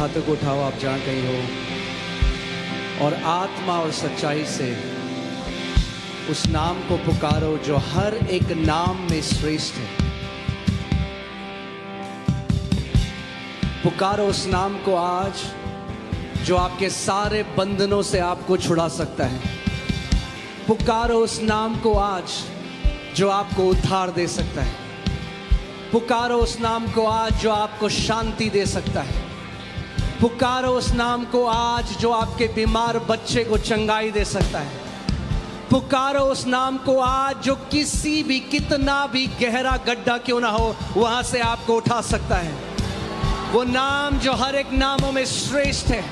हाथों को उठाओ आप जहाँ कहीं हो, और आत्मा और सच्चाई से उस नाम को पुकारो जो हर एक नाम में श्रेष्ठ है। पुकारो उस नाम को आज जो आपके सारे बंधनों से आपको छुड़ा सकता है। पुकारो उस नाम को आज जो आपको उद्धार दे सकता है। पुकारो उस नाम को आज जो आपको शांति दे सकता है। पुकारो उस नाम को आज जो आपके बीमार बच्चे को चंगाई दे सकता है। पुकारो उस नाम को आज जो किसी भी कितना भी गहरा गड्ढा क्यों ना हो वहां से आपको उठा सकता है। वो नाम जो हर एक नामों में श्रेष्ठ है।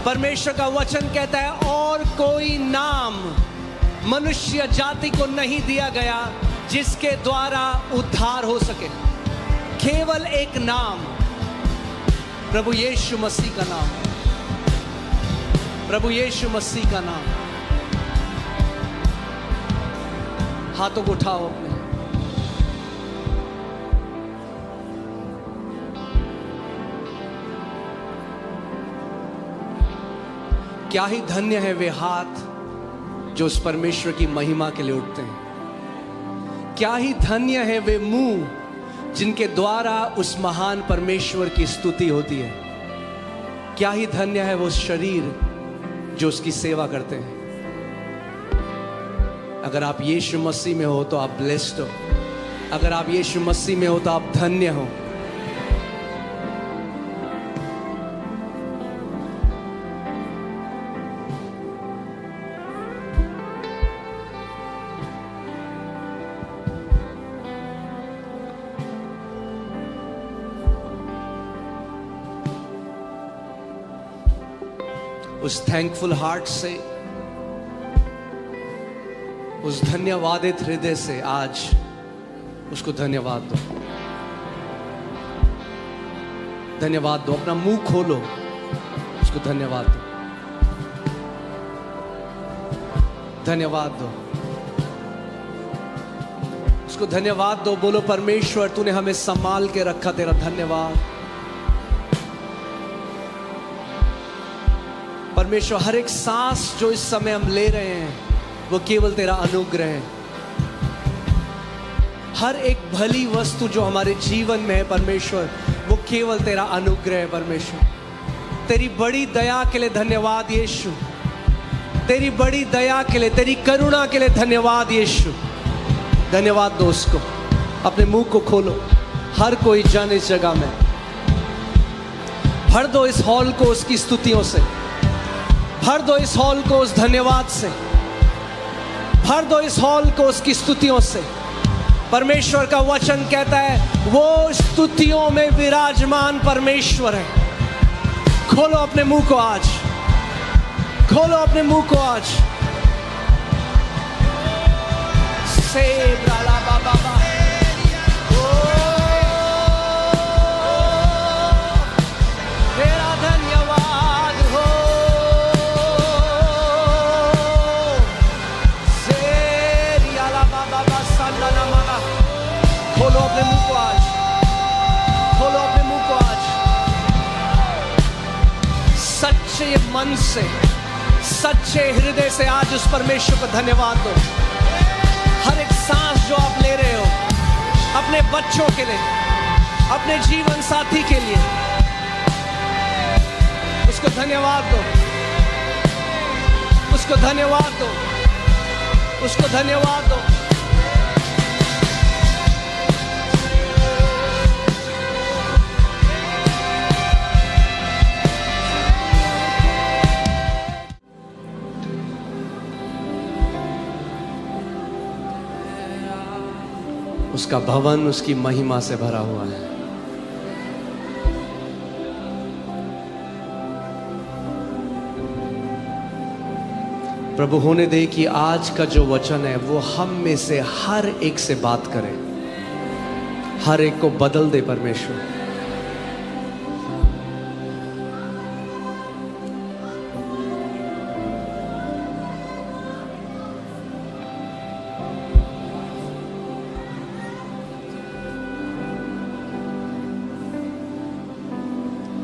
परमेश्वर का वचन कहता है और कोई नाम मनुष्य जाति को नहीं दिया गया जिसके द्वारा उद्धार हो सके। केवल एक नाम, प्रभु यीशु मसीह का नाम। प्रभु यीशु मसीह का नाम। हाथों को उठाओ अपने। क्या ही धन्य है वे हाथ जो उस परमेश्वर की महिमा के लिए उठते हैं। क्या ही धन्य है वे मुंह जिनके द्वारा उस महान परमेश्वर की स्तुति होती है। क्या ही धन्य है वो शरीर जो उसकी सेवा करते हैं। अगर आप यीशु मसीह में हो तो आप ब्लेस्ड हो। अगर आप यीशु मसीह में हो तो आप धन्य हो। उस थैंकफुल हार्ट से, उस धन्यवादित हृदय से आज उसको धन्यवाद दो। धन्यवाद दो। अपना मुंह खोलो, उसको धन्यवाद दो। धन्यवाद दो, उसको धन्यवाद दो। बोलो परमेश्वर तूने हमें संभाल के रखा, तेरा धन्यवाद। परमेश्वर हर एक सांस जो इस समय हम ले रहे हैं वो केवल तेरा अनुग्रह है। हर एक भली वस्तु जो हमारे जीवन में है परमेश्वर वो केवल तेरा अनुग्रह है। परमेश्वर तेरी बड़ी दया के लिए धन्यवाद यीशु। तेरी बड़ी दया के लिए, तेरी करुणा के लिए धन्यवाद यीशु। धन्यवाद दो उसको। अपने मुंह को खोलो। हर कोई जन इस जगह में भर दो इस हॉल को उसकी स्तुतियों से। भर दो इस हॉल को उस धन्यवाद से। भर दो इस हॉल को उसकी स्तुतियों से। परमेश्वर का वचन कहता है वो स्तुतियों में विराजमान परमेश्वर है। खोलो अपने मुंह को आज। खोलो अपने मुंह को आज। सेब्राला बाबा बा। खोलो अपने मुंह को आज। खोलो अपने मुंह को आज। सच्चे मन से, सच्चे हृदय से आज उस परमेश्वर को धन्यवाद दो। हर एक सांस जो आप ले रहे हो, अपने बच्चों के लिए, अपने जीवन साथी के लिए, उसको धन्यवाद दो। उसको धन्यवाद दो। उसको धन्यवाद दो। उसका भवन उसकी महिमा से भरा हुआ है। प्रभु होने दे कि आज का जो वचन है वो हम में से हर एक से बात करे, हर एक को बदल दे परमेश्वर।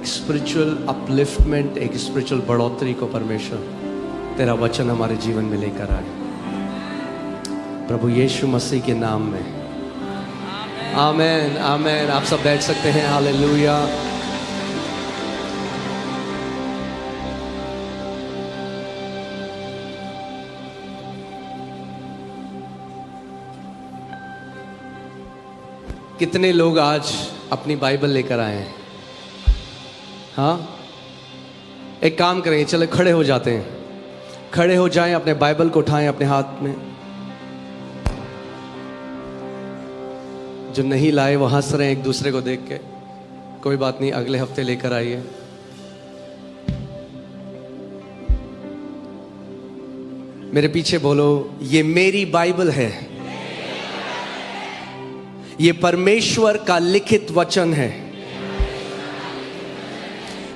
एक स्पिरिचुअल अपलिफ्टमेंट, एक स्पिरिचुअल बढ़ोतरी को परमेश्वर तेरा वचन हमारे जीवन में लेकर आए। प्रभु यीशु मसीह के नाम में आमेन, आमेन। आप सब बैठ सकते हैं। हालेलुया। कितने लोग आज अपनी बाइबल लेकर आए हैं? हाँ, एक काम करेंगे, चले खड़े हो जाते हैं। खड़े हो जाएं, अपने बाइबल को उठाएं अपने हाथ में। जो नहीं लाए वो हंस रहे हैं एक दूसरे को देख के। कोई बात नहीं, अगले हफ्ते लेकर आइए। मेरे पीछे बोलो, ये मेरी बाइबल है, ये परमेश्वर का लिखित वचन है।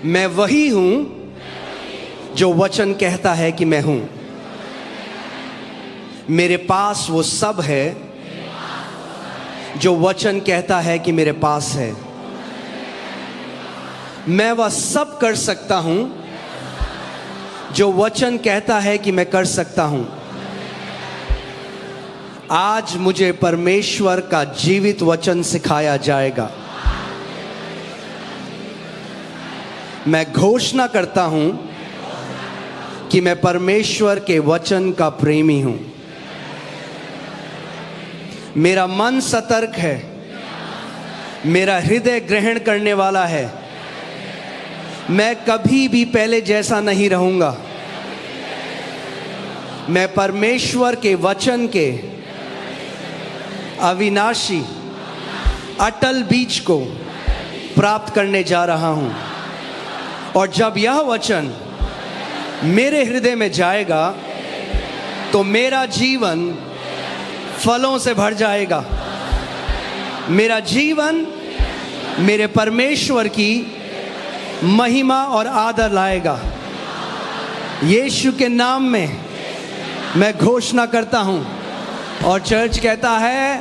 मैं वही हूं जो वचन कहता है कि मैं हूं। मेरे पास वो सब है जो वचन कहता है कि मेरे पास है। मैं वह सब कर सकता हूं जो वचन कहता है कि मैं कर सकता हूं। आज मुझे परमेश्वर का जीवित वचन सिखाया जाएगा। मैं घोषणा करता हूं कि मैं परमेश्वर के वचन का प्रेमी हूं। मेरा मन सतर्क है, मेरा हृदय ग्रहण करने वाला है। मैं कभी भी पहले जैसा नहीं रहूंगा। मैं परमेश्वर के वचन के अविनाशी अटल बीज को प्राप्त करने जा रहा हूं। और जब यह वचन मेरे हृदय में जाएगा तो मेरा जीवन फलों से भर जाएगा। मेरा जीवन मेरे परमेश्वर की महिमा और आदर लाएगा। यीशु के नाम में मैं घोषणा करता हूं। और चर्च कहता है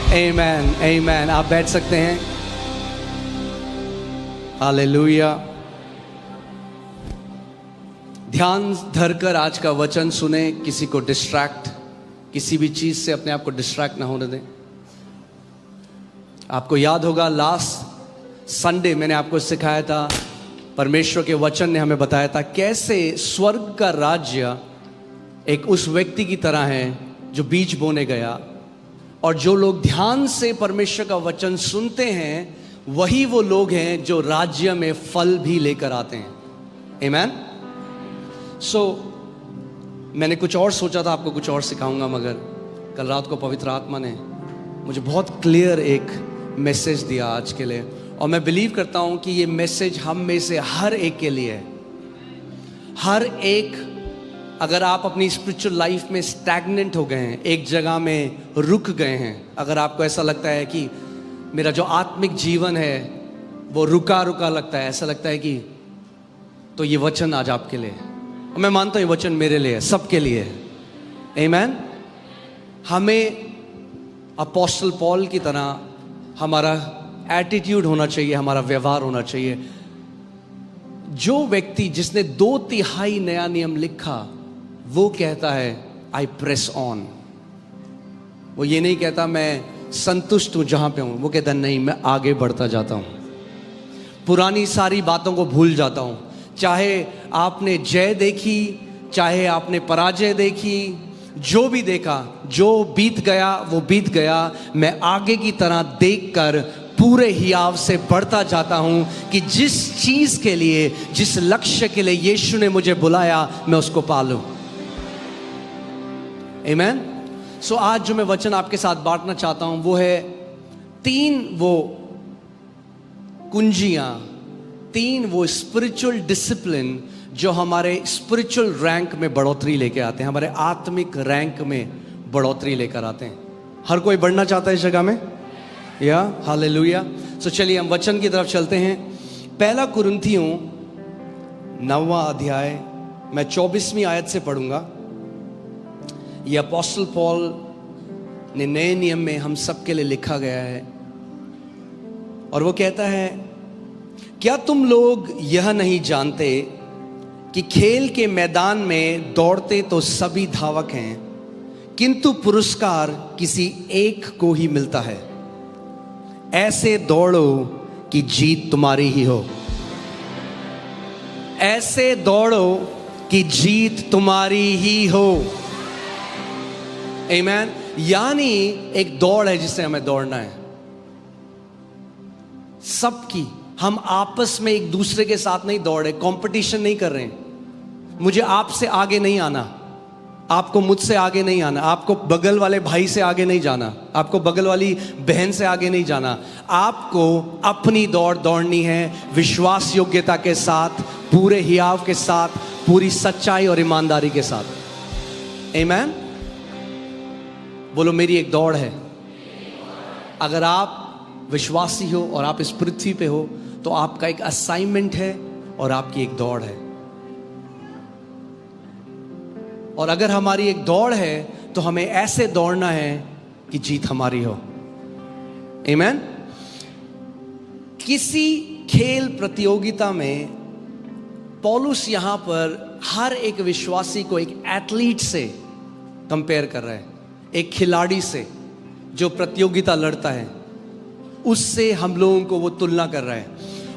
आमेन, आमेन। आप बैठ सकते हैं। हालेलुया। ध्यान धरकर आज का वचन सुने। किसी को डिस्ट्रैक्ट, किसी भी चीज से अपने आप को डिस्ट्रैक्ट ना होने दें। आपको याद होगा लास्ट संडे मैंने आपको सिखाया था, परमेश्वर के वचन ने हमें बताया था कैसे स्वर्ग का राज्य एक उस व्यक्ति की तरह है जो बीज बोने गया। और जो लोग ध्यान से परमेश्वर का वचन सुनते हैं वही वो लोग हैं जो राज्य में फल भी लेकर आते हैं। आमेन। सो मैंने कुछ और सोचा था, आपको कुछ और सिखाऊंगा, मगर कल रात को पवित्र आत्मा ने मुझे बहुत क्लियर एक मैसेज दिया आज के लिए। और मैं बिलीव करता हूं कि ये मैसेज हम में से हर एक के लिए है। हर एक, अगर आप अपनी स्पिरिचुअल लाइफ में स्टैग्नेंट हो गए हैं, एक जगह में रुक गए हैं, अगर आपको ऐसा लगता है कि मेरा जो आत्मिक जीवन है वो रुका रुका लगता है, ऐसा लगता है कि, तो ये वचन आज आपके लिए है। और मैं मानता हूं ये वचन मेरे लिए है, सबके लिए है। आमेन। हमें अपोस्टल पॉल की तरह हमारा एटीट्यूड होना चाहिए, हमारा व्यवहार होना चाहिए। जो व्यक्ति जिसने 2/3 नया नियम लिखा वो कहता है आई प्रेस ऑन। वो ये नहीं कहता मैं संतुष्ट हूं जहां पे हूं, वो कहता नहीं, मैं आगे बढ़ता जाता हूं। पुरानी सारी बातों को भूल जाता हूं। चाहे आपने जय देखी, चाहे आपने पराजय देखी, जो भी देखा, जो बीत गया वो बीत गया। मैं आगे की तरह देखकर पूरे हियाव से बढ़ता जाता हूं कि जिस चीज के लिए, जिस लक्ष्य के लिए यीशु ने मुझे बुलाया, मैं उसको पालूं। आमेन। सो आज जो मैं वचन आपके साथ बांटना चाहता हूं वो है 3 वो कुंजियां, 3 वो स्पिरिचुअल डिसिप्लिन जो हमारे स्पिरिचुअल रैंक में बढ़ोतरी लेके आते हैं, हमारे आत्मिक रैंक में बढ़ोतरी लेकर आते हैं। हर कोई बढ़ना चाहता है इस जगह में, या हालेलुया। सो चलिए हम वचन की तरफ चलते हैं। 1 कुरिन्थियों 9वां अध्याय, मैं 24वीं आयत से पढ़ूंगा। ये अपोस्टल पॉल ने नए नियम में हम सब के लिए लिखा गया है। और वो कहता है, क्या तुम लोग यह नहीं जानते कि खेल के मैदान में दौड़ते तो सभी धावक हैं, किंतु पुरस्कार किसी एक को ही मिलता है। ऐसे दौड़ो कि जीत तुम्हारी ही हो। ऐसे दौड़ो कि जीत तुम्हारी ही हो। आमीन। यानी एक दौड़ है जिससे हमें दौड़ना है, सबकी। हम आपस में एक दूसरे के साथ नहीं दौड़ रहे, कंपटीशन नहीं कर रहे हैं। मुझे आपसे आगे नहीं आना, आपको मुझसे आगे नहीं आना, आपको बगल वाले भाई से आगे नहीं जाना, आपको बगल वाली बहन से आगे नहीं जाना। आपको अपनी दौड़ दौड़नी है, विश्वास योग्यता के साथ, पूरे हियाव के साथ, पूरी सच्चाई और ईमानदारी के साथ। आमीन। बोलो, मेरी एक दौड़ है। अगर आप विश्वासी हो और आप इस पृथ्वी पे हो तो आपका एक असाइनमेंट है और आपकी एक दौड़ है। और अगर हमारी एक दौड़ है तो हमें ऐसे दौड़ना है कि जीत हमारी हो। आमीन। किसी खेल प्रतियोगिता में पौलुस यहां पर हर एक विश्वासी को एक एथलीट से कंपेयर कर रहा है, एक खिलाड़ी से जो प्रतियोगिता लड़ता है, उससे हम लोगों को वो तुलना कर रहा है।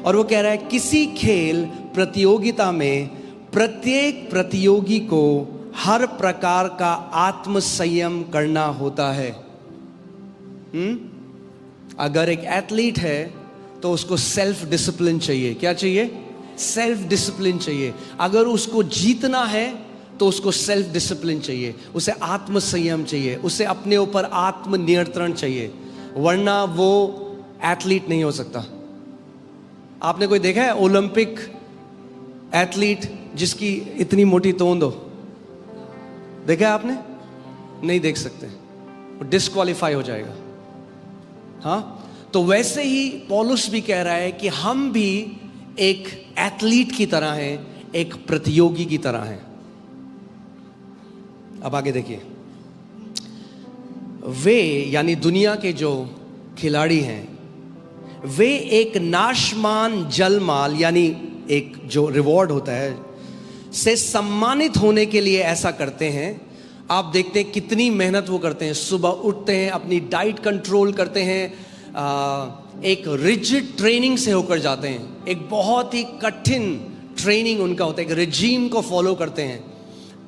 और वो कह रहा है, किसी खेल प्रतियोगिता में प्रत्येक प्रतियोगी को हर प्रकार का आत्म संयम करना होता है। अगर एक एथलीट है तो उसको सेल्फ डिसिप्लिन चाहिए। क्या चाहिए? सेल्फ डिसिप्लिन चाहिए। अगर उसको जीतना है तो उसको सेल्फ डिसिप्लिन चाहिए, उसे आत्म संयम चाहिए, उसे अपने ऊपर आत्म नियंत्रण चाहिए, वरना वो एथलीट नहीं हो सकता। आपने कोई देखा है ओलंपिक एथलीट जिसकी इतनी मोटी तोंद हो? देखा है आपने? नहीं देख सकते, वो डिस्क्वालीफाई हो जाएगा। हाँ, तो वैसे ही पौलुस भी कह रहा है कि हम भी एक एथलीट की तरह हैं, एक प्रतियोगी की तरह हैं। अब आगे देखिए, वे यानी दुनिया के जो खिलाड़ी हैं, वे एक नाशमान जलमाल यानी एक जो रिवॉर्ड होता है से सम्मानित होने के लिए ऐसा करते हैं। आप देखते हैं कितनी मेहनत वो करते हैं। सुबह उठते हैं, अपनी डाइट कंट्रोल करते हैं, एक रिजिड ट्रेनिंग से होकर जाते हैं, एक बहुत ही कठिन ट्रेनिंग उनका होता है, एक रिजीम को फॉलो करते हैं,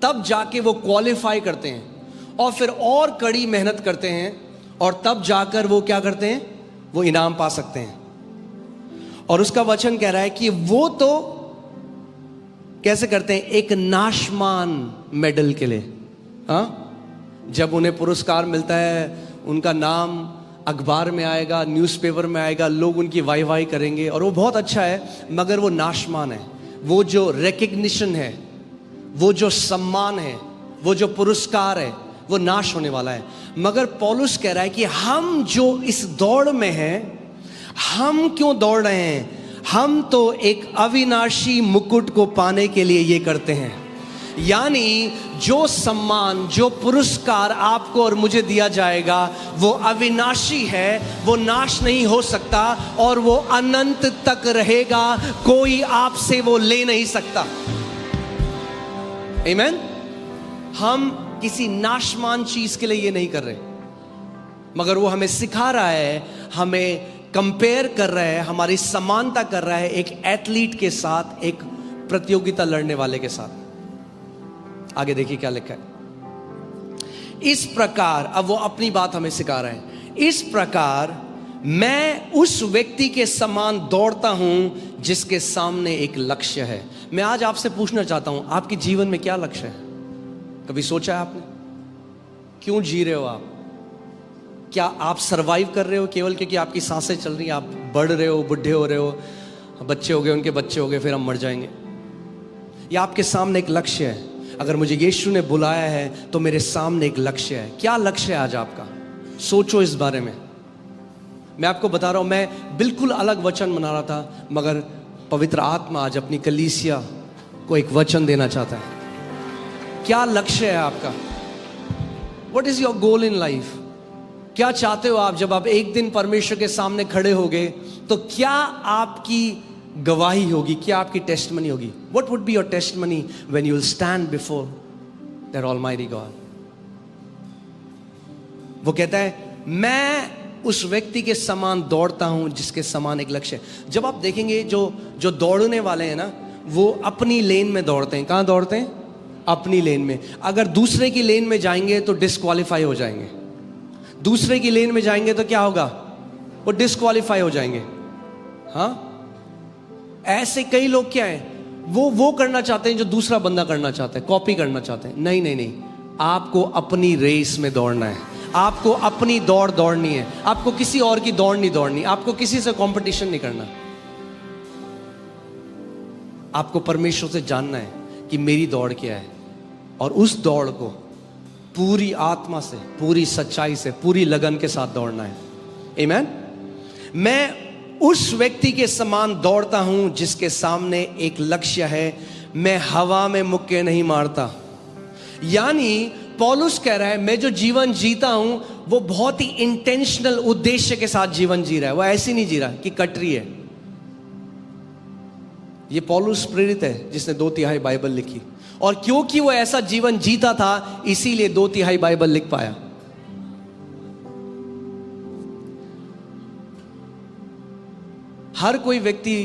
तब जाके वो क्वालिफाई करते हैं, और फिर और कड़ी मेहनत करते हैं, और तब जाकर वो क्या करते हैं? वो इनाम पा सकते हैं। और उसका वचन कह रहा है कि वो तो कैसे करते हैं? एक नाशमान मेडल के लिए। हाँ, जब उन्हें पुरस्कार मिलता है, उनका नाम अखबार में आएगा, न्यूज़पेपर में आएगा, लोग उनकी वाई करेंगे और वो बहुत अच्छा है, मगर वो नाशमान है। वो जो रिकग्निशन है, वो जो सम्मान है, वो जो पुरस्कार है, वो नाश होने वाला है। मगर पौलुस कह रहा है कि हम जो इस दौड़ में हैं, हम क्यों दौड़ रहे हैं? हम तो एक अविनाशी मुकुट को पाने के लिए ये करते हैं। यानी जो सम्मान, जो पुरस्कार आपको और मुझे दिया जाएगा वो अविनाशी है, वो नाश नहीं हो सकता और वो अनंत तक रहेगा, कोई आपसे वो ले नहीं सकता। आमीन। हम किसी नाशमान चीज के लिए ये नहीं कर रहे, मगर वो हमें सिखा रहा है, हमें कंपेयर कर रहा है, हमारी समानता कर रहा है एक एथलीट के साथ, एक प्रतियोगिता लड़ने वाले के साथ। आगे देखिए क्या लिखा है। इस प्रकार, अब वो अपनी बात हमें सिखा रहे हैं, इस प्रकार मैं उस व्यक्ति के समान दौड़ता हूं जिसके सामने एक लक्ष्य है। मैं आज आपसे पूछना चाहता हूं, आपके जीवन में क्या लक्ष्य है? कभी सोचा है आपने? क्यों जी रहे हो आप? क्या आप सरवाइव कर रहे हो केवल क्योंकि आपकी सांसें चल रही हैं, आप बढ़ रहे हो, बुढ़े हो रहे हो, बच्चे हो गए, उनके बच्चे हो गए, फिर हम मर जाएंगे? या आपके सामने एक लक्ष्य है? अगर मुझे यीशु ने बुलाया है तो मेरे सामने एक लक्ष्य है। क्या लक्ष्य है आज आपका? सोचो इस बारे में। मैं आपको बता रहा हूं, मैं बिल्कुल अलग वचन बना रहा था, मगर पवित्र आत्मा आज अपनी कलीसिया को एक वचन देना चाहता है। क्या लक्ष्य है आपका? What is your goal in life? क्या चाहते हो आप? जब आप एक दिन परमेश्वर के सामने खड़े होगे तो क्या आपकी गवाही होगी, क्या आपकी टेस्टमनी होगी? What would be your testimony when you will stand before that Almighty God? वो कहता है मैं उस व्यक्ति के समान दौड़ता हूं जिसके समान एक लक्ष्य है। जब आप देखेंगे जो दौड़ने वाले हैं ना, वो अपनी लेन में दौड़ते हैं। कहां दौड़ते हैं? अपनी लेन में। अगर दूसरे की लेन में जाएंगे तो डिस्क्वालीफाई हो जाएंगे। दूसरे की लेन में जाएंगे तो क्या होगा? वो डिस्क्वालीफाई हो जाएंगे। हाँ, ऐसे कई लोग क्या है, वो करना चाहते हैं जो दूसरा बंदा करना चाहता है, कॉपी करना चाहते हैं। नहीं नहीं नहीं, आपको अपनी रेस में दौड़ना है, आपको अपनी दौड़ दौड़नी है, आपको किसी और की दौड़ नहीं दौड़नी, आपको किसी से कंपटीशन नहीं करना। आपको परमेश्वर से जानना है कि मेरी दौड़ क्या है, और उस दौड़ को पूरी आत्मा से, पूरी सच्चाई से, पूरी लगन के साथ दौड़ना है। आमीन। मैं उस व्यक्ति के समान दौड़ता हूं जिसके सामने एक लक्ष्य है। मैं हवा में मुक्के नहीं मारता। यानी पौलुस कह रहा है मैं जो जीवन जीता हूं वो बहुत ही इंटेंशनल उद्देश्य के साथ जीवन जी रहा है। वो ऐसे नहीं जी रहा कि कटरी है। ये पौलुस प्रेरित है जिसने 2/3 बाइबल लिखी, और क्योंकि वो ऐसा जीवन जीता था इसीलिए 2/3 बाइबल लिख पाया। हर कोई व्यक्ति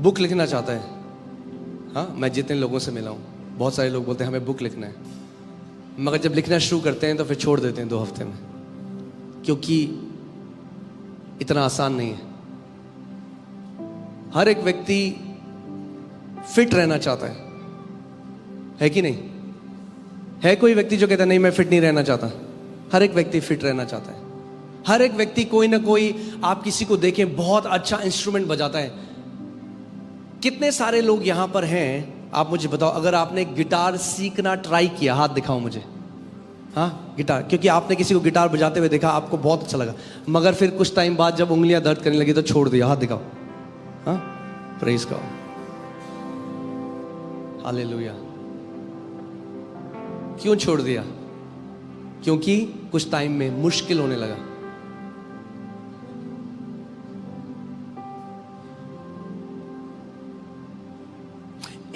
बुक लिखना चाहता है। हाँ, मैं जितने लोगों से मिला हूं, बहुत सारे लोग बोलते हैं हमें बुक लिखना है, मगर जब लिखना शुरू करते हैं तो फिर छोड़ देते हैं 2 हफ्ते में, क्योंकि इतना आसान नहीं है। हर एक व्यक्ति फिट रहना चाहता है कि नहीं? है कोई व्यक्ति जो कहता है नहीं मैं फिट नहीं रहना चाहता? हर एक व्यक्ति फिट रहना चाहता है। हर एक व्यक्ति कोई ना कोई, आप किसी को देखें बहुत अच्छा इंस्ट्रूमेंट बजाता है। कितने सारे लोग यहां पर हैं, आप मुझे बताओ, अगर आपने गिटार सीखना ट्राई किया, हाथ दिखाओ मुझे। हाँ, गिटार, क्योंकि आपने किसी को गिटार बजाते हुए देखा, आपको बहुत अच्छा लगा, मगर फिर कुछ टाइम बाद जब उंगलियां दर्द करने लगी तो छोड़ दिया। हाथ दिखाओ। हाँ, प्रेज गॉड, हालेलुया। क्यों छोड़ दिया? क्योंकि कुछ टाइम में मुश्किल होने लगा।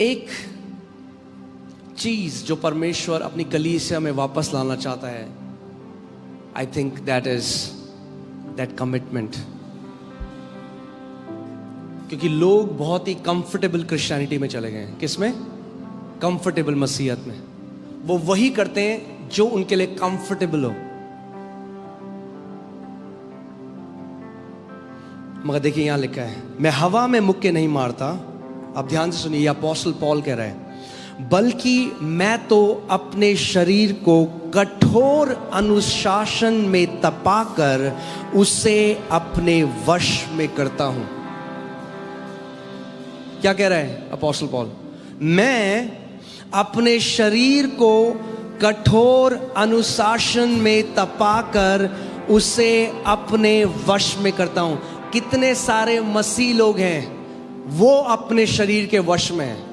एक चीज जो परमेश्वर अपनी कलीसिया में वापस लाना चाहता है, I think that is that commitment. क्योंकि लोग बहुत ही कंफर्टेबल क्रिश्चियनिटी में चले गए हैं। किसमें? कंफर्टेबल मसीहत में। वो वही करते हैं जो उनके लिए कंफर्टेबल हो। मगर देखिए यहां लिखा है मैं हवा में मुक्के नहीं मारता। आप ध्यान से सुनिए, अपोस्टल पॉल कह रहा है, बल्कि मैं तो अपने शरीर को कठोर अनुशासन में तपाकर उसे अपने वश में करता हूं। क्या कह रहा है अपोस्टल पॉल? मैं अपने शरीर को कठोर अनुशासन में तपाकर उसे अपने वश में करता हूं। कितने सारे मसीह लोग हैं वो अपने शरीर के वश में हैं।